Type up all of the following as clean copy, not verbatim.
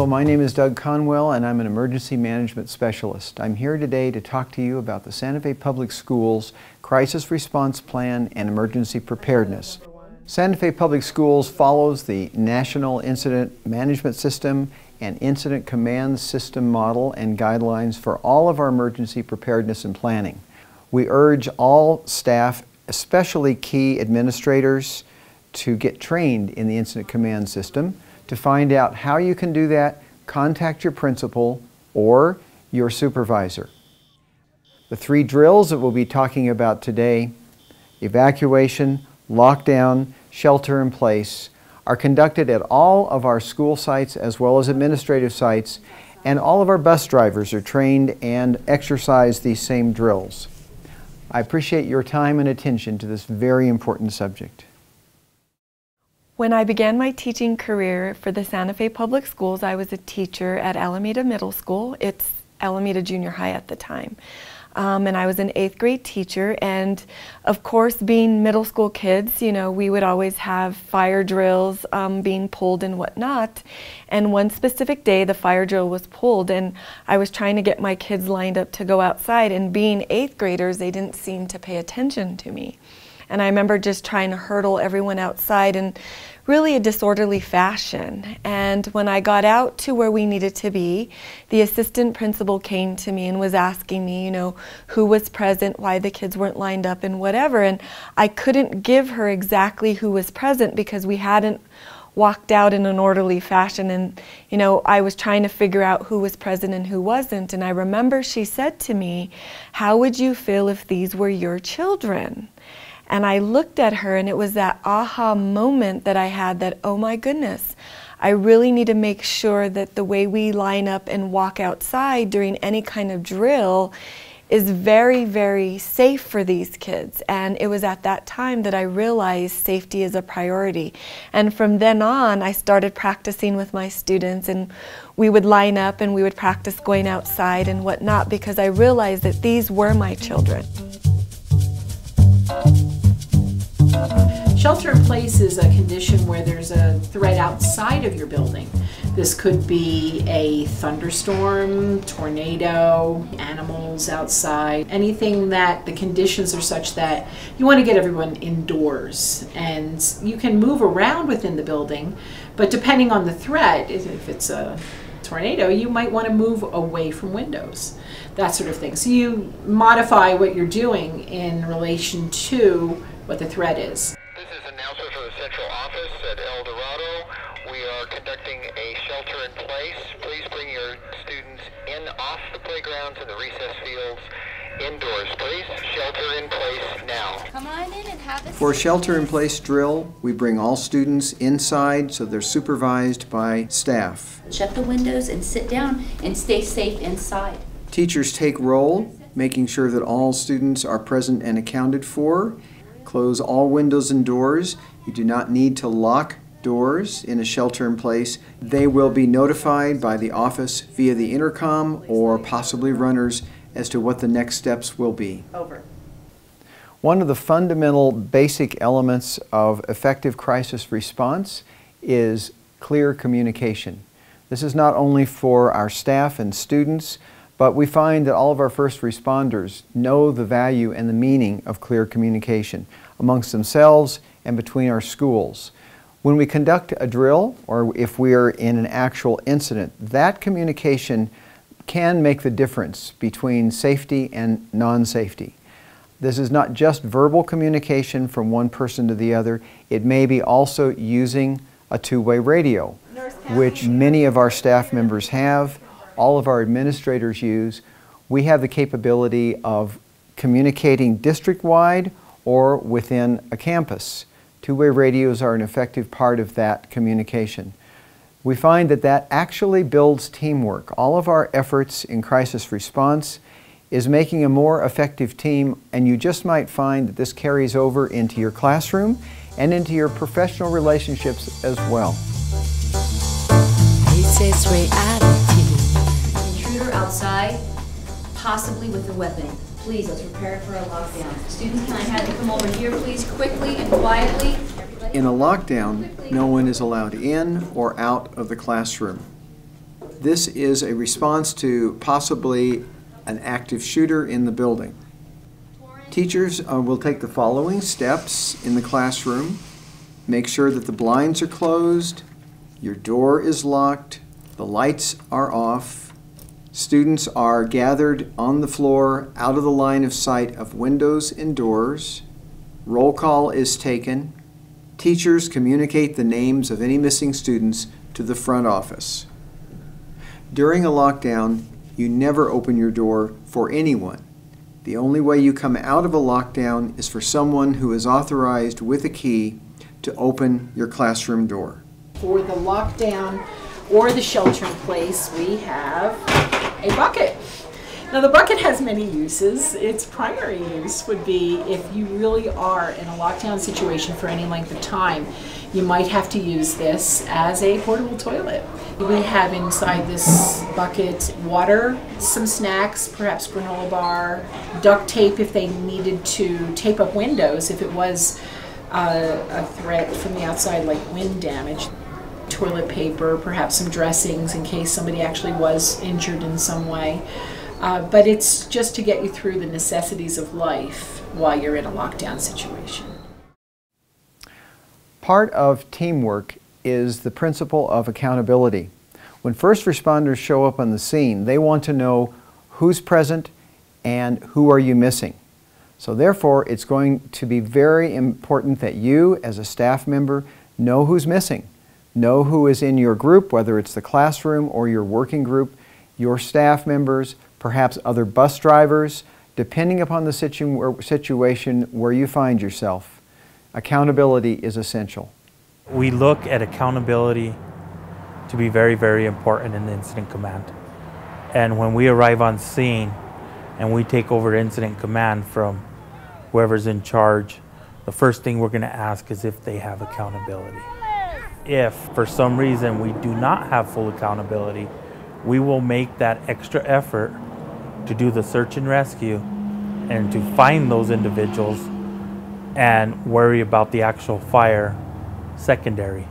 Hello, my name is Doug Conwell and I'm an emergency management specialist. I'm here today to talk to you about the Santa Fe Public Schools Crisis Response Plan and Emergency Preparedness. Santa Fe Public Schools follows the National Incident Management System and Incident Command System model and guidelines for all of our emergency preparedness and planning. We urge all staff, especially key administrators, to get trained in the Incident Command System. To find out how you can do that, contact your principal or your supervisor. The three drills that we'll be talking about today, evacuation, lockdown, shelter in place, are conducted at all of our school sites as well as administrative sites, and all of our bus drivers are trained and exercise these same drills. I appreciate your time and attention to this very important subject. When I began my teaching career for the Santa Fe Public Schools, I was a teacher at Alameda Middle School. It's Alameda Junior High at the time. And I was an 8th grade teacher, and of course, being middle school kids, you know, we would always have fire drills being pulled and whatnot. And one specific day, the fire drill was pulled, and I was trying to get my kids lined up to go outside, and being 8th graders, they didn't seem to pay attention to me. And I remember just trying to hurdle everyone outside in really a disorderly fashion. And when I got out to where we needed to be, the assistant principal came to me and was asking me, you know, who was present, why the kids weren't lined up and whatever. And I couldn't give her exactly who was present because we hadn't walked out in an orderly fashion, and you know, I was trying to figure out who was present and who wasn't. And I remember she said to me, "How would you feel if these were your children?" And I looked at her, and it was that aha moment that I had that, oh my goodness, I really need to make sure that the way we line up and walk outside during any kind of drill is very, very safe for these kids. And it was at that time that I realized safety is a priority. And from then on, I started practicing with my students, and we would line up and we would practice going outside and whatnot, because I realized that these were my children. Shelter in place is a condition where there's a threat outside of your building. This could be a thunderstorm, tornado, animals outside, anything that the conditions are such that you want to get everyone indoors. And you can move around within the building, but depending on the threat, if it's a tornado, you might want to move away from windows, that sort of thing. So you modify what you're doing in relation to what the threat is. This is an announcement from the central office at El Dorado. We are conducting a shelter in place. Please bring your students in off the playgrounds and the recess fields indoors, please. Shelter in place now. Come on in and have a seat. For a shelter in place drill, we bring all students inside so they're supervised by staff. Shut the windows and sit down and stay safe inside. Teachers take roll, making sure that all students are present and accounted for. Close all windows and doors. You do not need to lock doors in a shelter in place. They will be notified by the office via the intercom or possibly runners as to what the next steps will be. Over. One of the fundamental basic elements of effective crisis response is clear communication. This is not only for our staff and students, but we find that all of our first responders know the value and the meaning of clear communication amongst themselves and between our schools. When we conduct a drill, or if we are in an actual incident, that communication can make the difference between safety and non-safety. This is not just verbal communication from one person to the other. It may be also using a two-way radio, which many of our staff members have. All of our administrators use. We have the capability of communicating district-wide or within a campus. Two-way radios are an effective part of that communication. We find that that actually builds teamwork. All of our efforts in crisis response is making a more effective team, and you just might find that this carries over into your classroom and into your professional relationships as well. This is reality. Intruder outside, possibly with a weapon. Please, let's prepare for a lockdown. Students, can I have you come over here, please, quickly and quietly? In a lockdown, no one is allowed in or out of the classroom. This is a response to possibly an active shooter in the building. Teachers will take the following steps in the classroom. Make sure that the blinds are closed, your door is locked, the lights are off, students are gathered on the floor out of the line of sight of windows and doors, roll call is taken, teachers communicate the names of any missing students to the front office. During a lockdown, you never open your door for anyone. The only way you come out of a lockdown is for someone who is authorized with a key to open your classroom door. For the lockdown or the shelter in place, we have a bucket. Now the bucket has many uses. Its primary use would be if you really are in a lockdown situation for any length of time, you might have to use this as a portable toilet. We have inside this bucket water, some snacks, perhaps granola bar, duct tape if they needed to tape up windows if it was a threat from the outside like wind damage, toilet paper, perhaps some dressings in case somebody actually was injured in some way. But it's just to get you through the necessities of life while you're in a lockdown situation. Part of teamwork is the principle of accountability. When first responders show up on the scene, they want to know who's present and who are you missing. So therefore, it's going to be very important that you, as a staff member, know who's missing. Know who is in your group, whether it's the classroom or your working group, your staff members, perhaps other bus drivers, depending upon the situation where you find yourself. Accountability is essential. We look at accountability to be very, very important in incident command. And when we arrive on scene and we take over incident command from whoever's in charge, the first thing we're going to ask is if they have accountability. If for some reason we do not have full accountability, we will make that extra effort to do the search and rescue and to find those individuals and worry about the actual fire secondary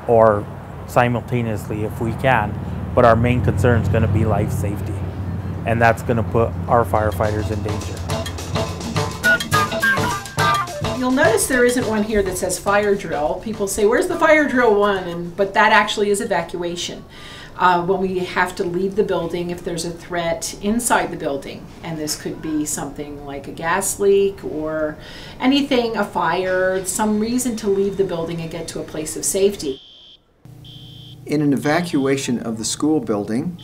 or simultaneously if we can. But our main concern is going to be life safety, and that's going to put our firefighters in danger. You'll notice there isn't one here that says fire drill. People say, where's the fire drill one? But that actually is evacuation. When we have to leave the building if there's a threat inside the building, and this could be something like a gas leak or anything, a fire, some reason to leave the building and get to a place of safety. In an evacuation of the school building,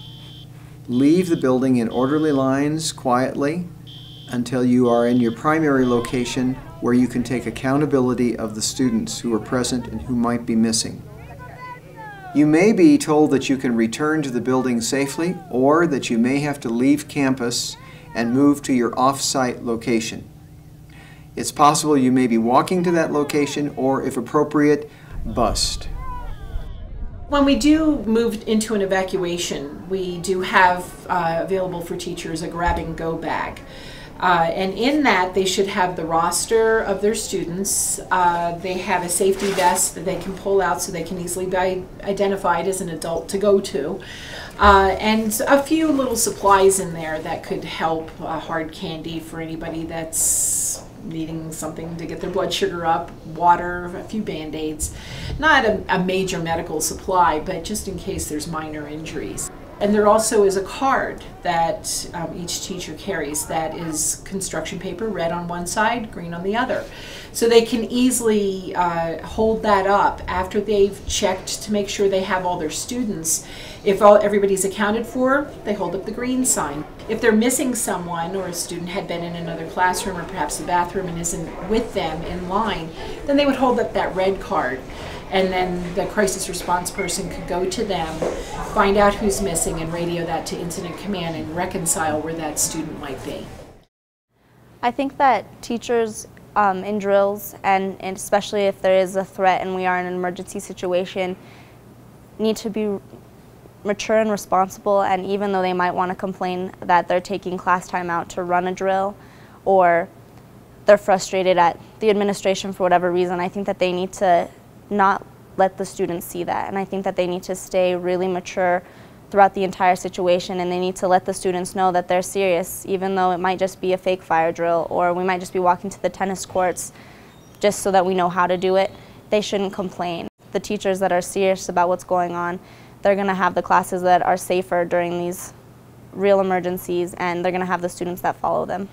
leave the building in orderly lines quietly until you are in your primary location where you can take accountability of the students who are present and who might be missing. You may be told that you can return to the building safely, or that you may have to leave campus and move to your off-site location. It's possible you may be walking to that location, or if appropriate, bused. When we do move into an evacuation, we do have available for teachers a grab-and-go bag. And in that, they should have the roster of their students. They have a safety vest that they can pull out so they can easily be identified as an adult to go to. And a few little supplies in there that could help, hard candy for anybody that's needing something to get their blood sugar up, water, a few Band-Aids. Not a major medical supply, but just in case there's minor injuries. And there also is a card that each teacher carries that is construction paper, red on one side, green on the other. So they can easily hold that up after they've checked to make sure they have all their students. If everybody's accounted for, they hold up the green sign. If they're missing someone, or a student had been in another classroom or perhaps the bathroom and isn't with them in line, then they would hold up that red card. And then the crisis response person could go to them, find out who's missing, and radio that to incident command and reconcile where that student might be. I think that teachers in drills, and especially if there is a threat and we are in an emergency situation, need to be mature and responsible, and even though they might want to complain that they're taking class time out to run a drill, or they're frustrated at the administration for whatever reason, I think that they need to not let the students see that, and I think that they need to stay really mature throughout the entire situation, and they need to let the students know that they're serious, even though it might just be a fake fire drill, or we might just be walking to the tennis courts just so that we know how to do it. They shouldn't complain. The teachers that are serious about what's going on, they're going to have the classes that are safer during these real emergencies, and they're going to have the students that follow them.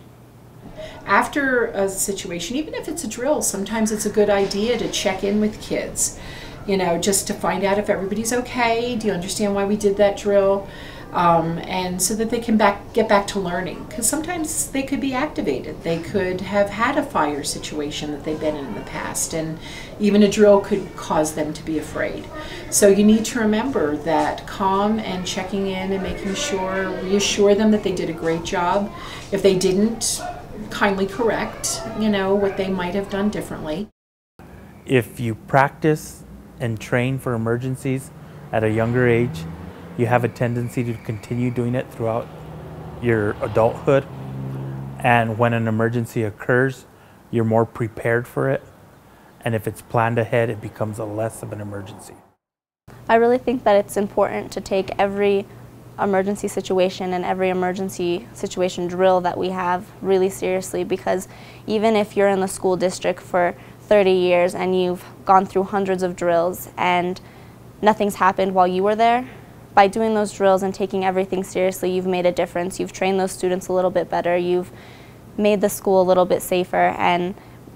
After a situation, even if it's a drill, sometimes it's a good idea to check in with kids, you know, just to find out if everybody's okay. Do you understand why we did that drill? And so that they can get back to learning, because sometimes they could be activated. They could have had a fire situation that they've been in the past, and even a drill could cause them to be afraid. So you need to remember that calm and checking in and making sure, reassure them that they did a great job. If they didn't, kindly correct, you know, what they might have done differently. If you practice and train for emergencies at a younger age, you have a tendency to continue doing it throughout your adulthood. And when an emergency occurs, you're more prepared for it. And if it's planned ahead, it becomes less of an emergency. I really think that it's important to take every emergency situation and every emergency situation drill that we have really seriously, because even if you're in the school district for 30 years and you've gone through hundreds of drills and nothing's happened while you were there, by doing those drills and taking everything seriously, you've made a difference. You've trained those students a little bit better. You've made the school a little bit safer, and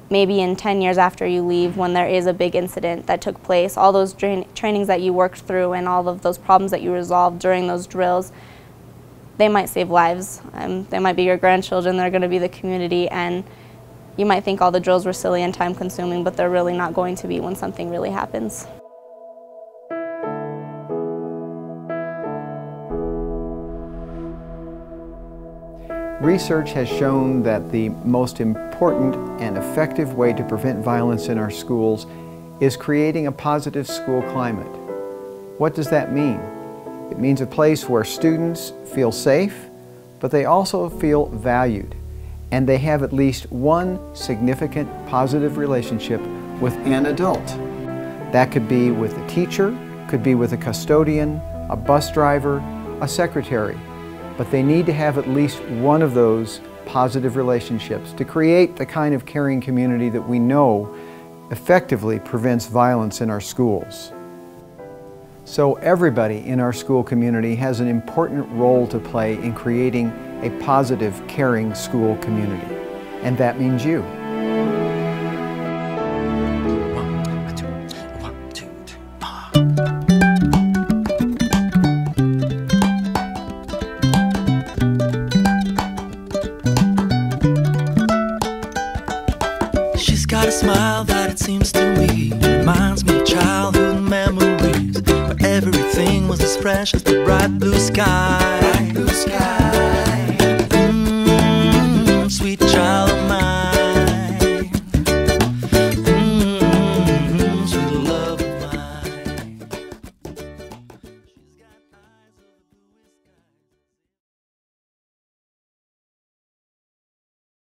maybe in 10 years after you leave, when there is a big incident that took place, all those trainings that you worked through and all of those problems that you resolved during those drills, they might save lives. They might be your grandchildren, they're going to be the community, and you might think all the drills were silly and time consuming, but they're really not going to be when something really happens. Research has shown that the most important and effective way to prevent violence in our schools is creating a positive school climate. What does that mean? It means a place where students feel safe, but they also feel valued, and they have at least one significant positive relationship with an adult. That could be with a teacher, could be with a custodian, a bus driver, a secretary. But they need to have at least one of those positive relationships to create the kind of caring community that we know effectively prevents violence in our schools. So everybody in our school community has an important role to play in creating a positive, caring school community. And that means you. She's got a smile that it seems to me reminds me of childhood memories, where everything was as fresh as the bright blue sky. Bright blue sky.